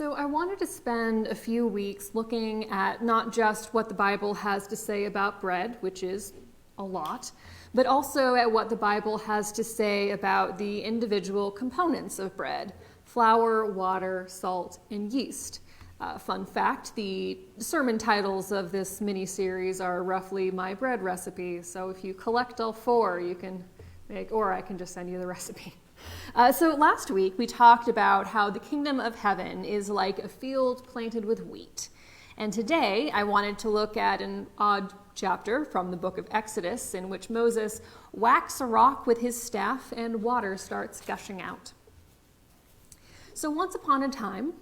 So I wanted to spend a few weeks looking at not just what the Bible has to say about bread, which is a lot, but also at what the Bible has to say about the individual components of bread: flour, water, salt, and yeast. Fun fact, the sermon titles of this mini-series are roughly my bread recipe, so if you collect all four, you can make, or I can just send you the recipe. So last week we talked about how the kingdom of heaven is like a field planted with wheat. And today I wanted to look at an odd chapter from the book of Exodus in which Moses whacks a rock with his staff and water starts gushing out. So once upon a time,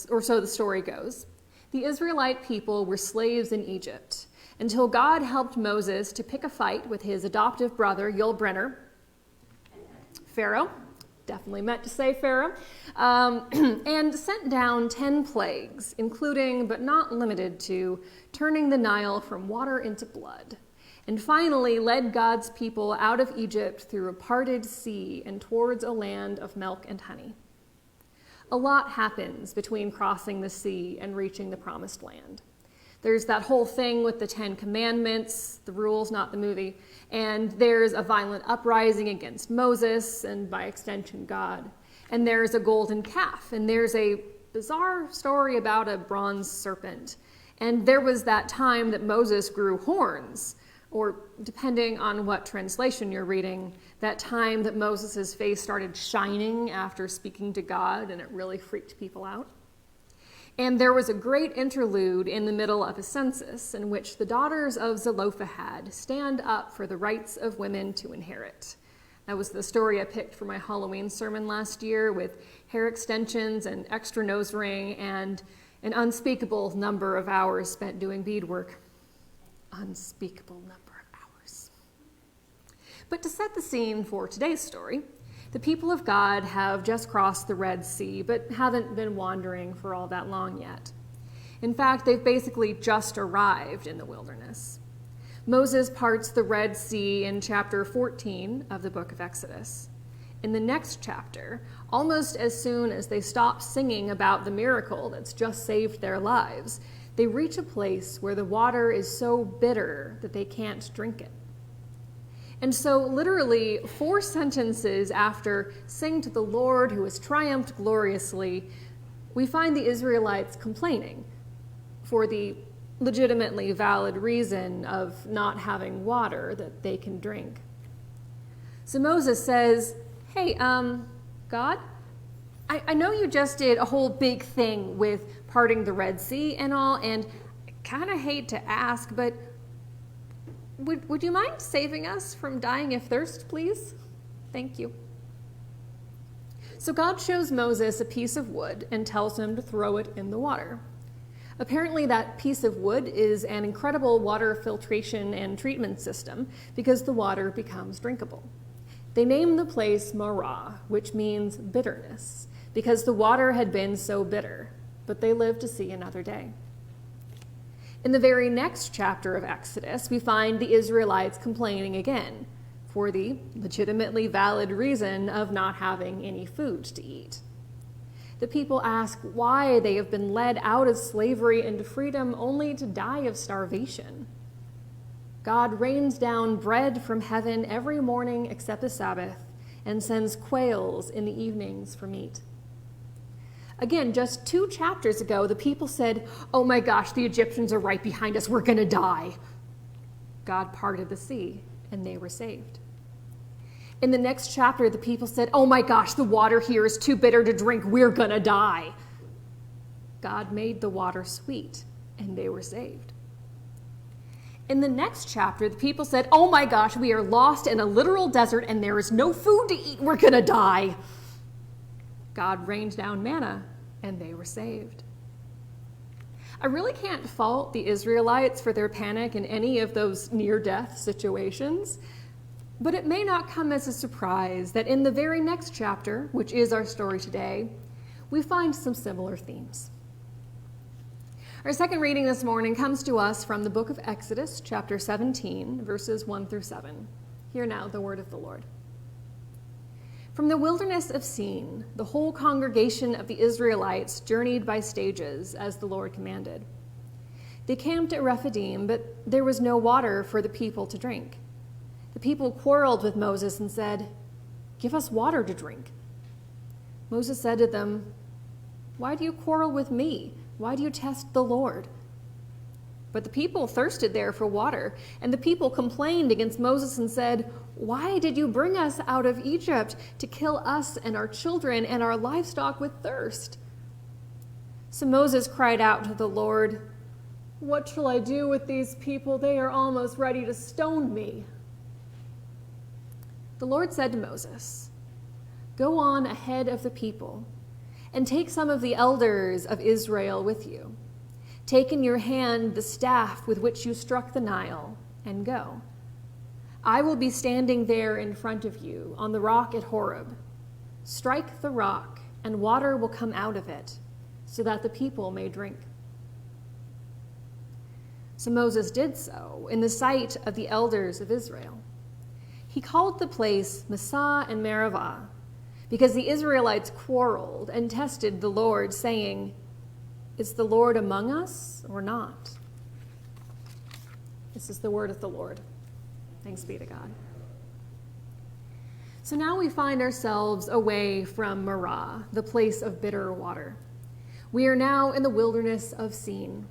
or so the story goes, the Israelite people were slaves in Egypt until God helped Moses to pick a fight with his adoptive brother, Pharaoh, definitely meant to say Pharaoh, and sent down 10 plagues, including but not limited to turning the Nile from water into blood, and finally led God's people out of Egypt through a parted sea and towards a land of milk and honey. A lot happens between crossing the sea and reaching the promised land. There's that whole thing with the 10 Commandments, the rules, not the movie, and there's a violent uprising against Moses and by extension God. And there's a golden calf, and there's a bizarre story about a bronze serpent. And there was that time that Moses grew horns, or depending on what translation you're reading, that time that Moses' face started shining after speaking to God, and it really freaked people out. And there was a great interlude in the middle of a census in which the daughters of Zelophehad stand up for the rights of women to inherit. That was the story I picked for my Halloween sermon last year, with hair extensions and extra nose ring and an unspeakable number of hours spent doing beadwork. Unspeakable number of hours. But to set the scene for today's story, the people of God have just crossed the Red Sea, but haven't been wandering for all that long yet. In fact, they've basically just arrived in the wilderness. Moses parts the Red Sea in chapter 14 of the book of Exodus. In the next chapter, almost as soon as they stop singing about the miracle that's just saved their lives, they reach a place where the water is so bitter that they can't drink it. And so literally 4 sentences after "Sing to the Lord who has triumphed gloriously," we find the Israelites complaining for the legitimately valid reason of not having water that they can drink. So Moses says, "Hey, God, I know you just did a whole big thing with parting the Red Sea and all, and I kind of hate to ask, but would you mind saving us from dying of thirst, please? Thank you." So God shows Moses a piece of wood and tells him to throw it in the water. Apparently that piece of wood is an incredible water filtration and treatment system because the water becomes drinkable. They name the place Marah, which means bitterness, because the water had been so bitter, but they lived to see another day. In the very next chapter of Exodus, we find the Israelites complaining again for the legitimately valid reason of not having any food to eat. The people ask why they have been led out of slavery into freedom only to die of starvation. God rains down bread from heaven every morning except the Sabbath and sends quails in the evenings for meat. Again, just 2 chapters ago, the people said, "Oh my gosh, the Egyptians are right behind us, we're going to die." God parted the sea, and they were saved. In the next chapter, the people said, "Oh my gosh, the water here is too bitter to drink, we're going to die." God made the water sweet, and they were saved. In the next chapter, the people said, "Oh my gosh, we are lost in a literal desert, and there is no food to eat, we're going to die." God rained down manna, and they were saved. I really can't fault the Israelites for their panic in any of those near-death situations, but it may not come as a surprise that in the very next chapter, which is our story today, we find some similar themes. Our second reading this morning comes to us from the book of Exodus, chapter 17, verses 1 through 7. Hear now the word of the Lord. From the wilderness of Sin, the whole congregation of the Israelites journeyed by stages, as the Lord commanded. They camped at Rephidim, but there was no water for the people to drink. The people quarreled with Moses and said, "Give us water to drink." Moses said to them, "Why do you quarrel with me? Why do you test the Lord?" But the people thirsted there for water, and the people complained against Moses and said, "Why did you bring us out of Egypt to kill us and our children and our livestock with thirst?" So Moses cried out to the Lord, "What shall I do with these people? They are almost ready to stone me." The Lord said to Moses, "Go on ahead of the people and take some of the elders of Israel with you. Take in your hand the staff with which you struck the Nile, and go. I will be standing there in front of you on the rock at Horeb. Strike the rock, and water will come out of it, so that the people may drink." So Moses did so in the sight of the elders of Israel. He called the place Massah and Meribah, because the Israelites quarreled and tested the Lord, saying, "Is the Lord among us or not?" This is the word of the Lord. Thanks be to God. So now we find ourselves away from Marah, the place of bitter water. We are now in the wilderness of Sin.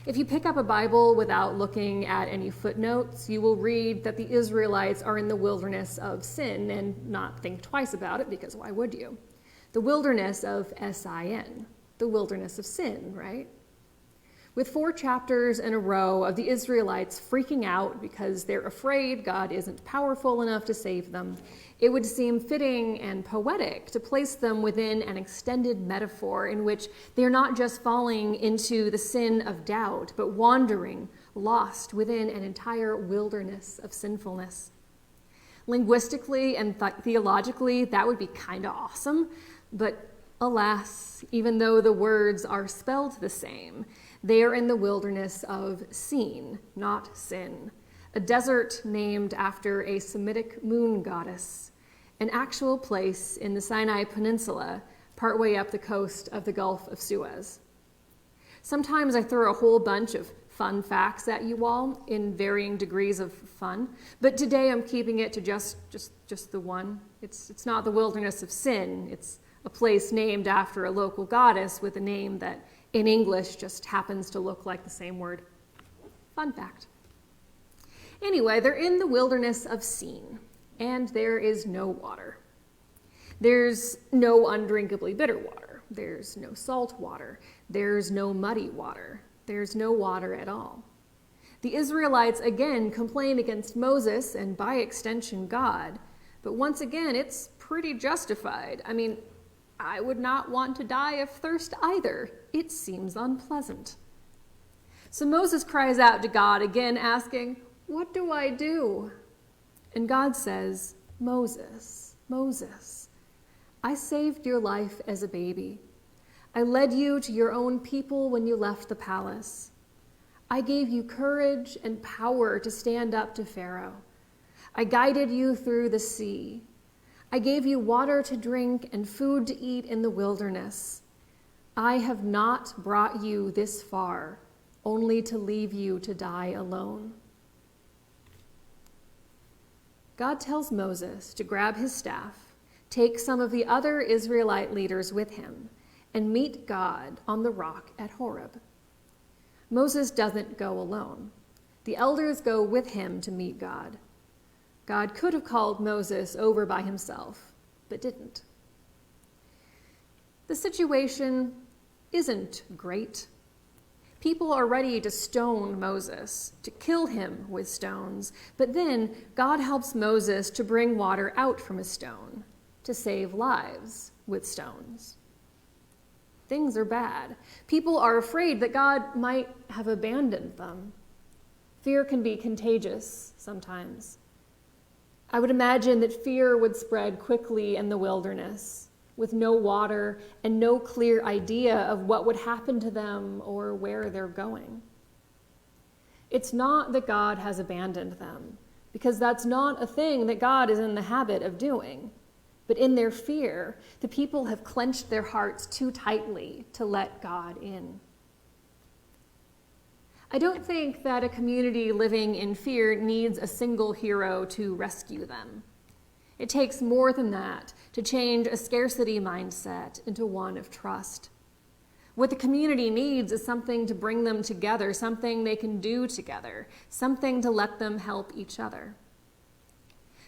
If you pick up a Bible without looking at any footnotes, you will read that the Israelites are in the wilderness of Sin and not think twice about it, because why would you? The wilderness of Sin, the wilderness of sin, right? With 4 chapters in a row of the Israelites freaking out because they're afraid God isn't powerful enough to save them, it would seem fitting and poetic to place them within an extended metaphor in which they're not just falling into the sin of doubt, but wandering, lost within an entire wilderness of sinfulness. Linguistically and theologically, that would be kind of awesome, but alas, even though the words are spelled the same, they are in the wilderness of Sin, not Sin, a desert named after a Semitic moon goddess, an actual place in the Sinai Peninsula, partway up the coast of the Gulf of Suez. Sometimes I throw a whole bunch of fun facts at you all in varying degrees of fun, but today I'm keeping it to just the one. It's not the wilderness of Sin. It's a place named after a local goddess with a name that in English just happens to look like the same word. Fun fact. Anyway, they're in the wilderness of Sin, and there is no water. There's no undrinkably bitter water. There's no salt water. There's no muddy water. There's no water at all. The Israelites again complain against Moses and by extension God, but once again it's pretty justified. I mean, I would not want to die of thirst either. It seems unpleasant. So Moses cries out to God again, asking, "What do I do?" And God says, "Moses, Moses, I saved your life as a baby. I led you to your own people when you left the palace. I gave you courage and power to stand up to Pharaoh. I guided you through the sea. I gave you water to drink and food to eat in the wilderness. I have not brought you this far, only to leave you to die alone." God tells Moses to grab his staff, take some of the other Israelite leaders with him, and meet God on the rock at Horeb. Moses doesn't go alone. The elders go with him to meet God. God could have called Moses over by himself, but didn't. The situation isn't great. People are ready to stone Moses, to kill him with stones, but then God helps Moses to bring water out from a stone, to save lives with stones. Things are bad. People are afraid that God might have abandoned them. Fear can be contagious sometimes. I would imagine that fear would spread quickly in the wilderness, with no water and no clear idea of what would happen to them or where they're going. It's not that God has abandoned them, because that's not a thing that God is in the habit of doing. But in their fear, the people have clenched their hearts too tightly to let God in. I don't think that a community living in fear needs a single hero to rescue them. It takes more than that to change a scarcity mindset into one of trust. What the community needs is something to bring them together, something they can do together, something to let them help each other.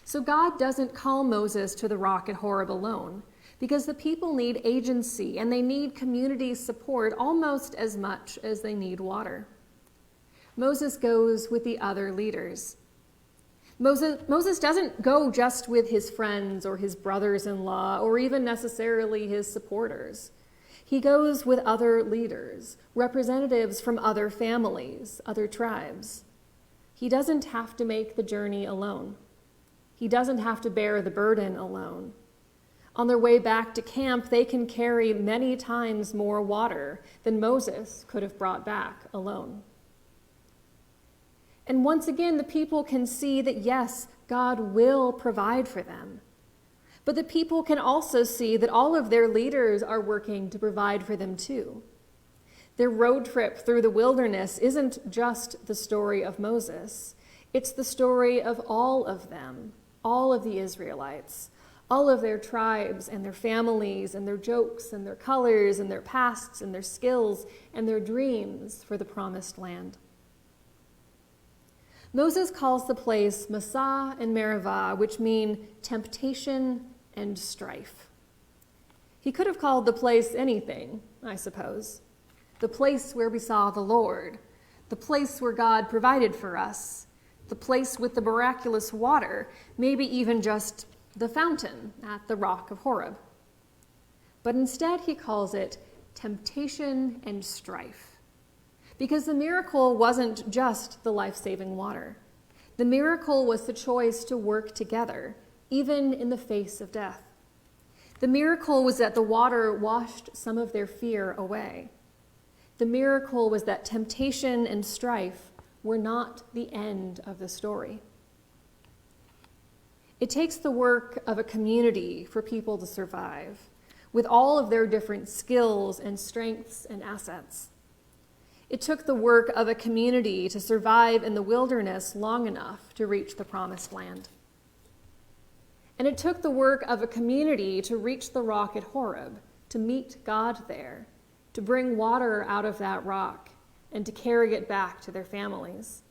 So God doesn't call Moses to the rock at Horeb alone, because the people need agency and they need community support almost as much as they need water. Moses goes with the other leaders. Moses doesn't go just with his friends or his brothers-in-law or even necessarily his supporters. He goes with other leaders, representatives from other families, other tribes. He doesn't have to make the journey alone. He doesn't have to bear the burden alone. On their way back to camp, they can carry many times more water than Moses could have brought back alone. And once again, the people can see that, yes, God will provide for them. But the people can also see that all of their leaders are working to provide for them too. Their road trip through the wilderness isn't just the story of Moses. It's the story of all of them, all of the Israelites, all of their tribes and their families and their jokes and their colors and their pasts and their skills and their dreams for the promised land. Moses calls the place Massah and Meribah, which mean temptation and strife. He could have called the place anything, I suppose. The place where we saw the Lord, the place where God provided for us, the place with the miraculous water, maybe even just the fountain at the rock of Horeb. But instead he calls it temptation and strife, because the miracle wasn't just the life-saving water. The miracle was the choice to work together, even in the face of death. The miracle was that the water washed some of their fear away. The miracle was that temptation and strife were not the end of the story. It takes the work of a community for people to survive, with all of their different skills and strengths and assets. It took the work of a community to survive in the wilderness long enough to reach the promised land. And it took the work of a community to reach the rock at Horeb, to meet God there, to bring water out of that rock, and to carry it back to their families.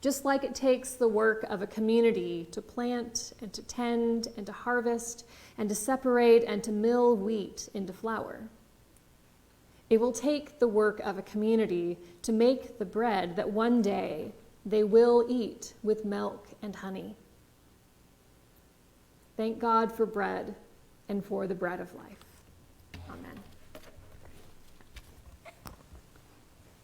Just like it takes the work of a community to plant and to tend and to harvest and to separate and to mill wheat into flour. It will take the work of a community to make the bread that one day they will eat with milk and honey. Thank God for bread and for the bread of life. Amen.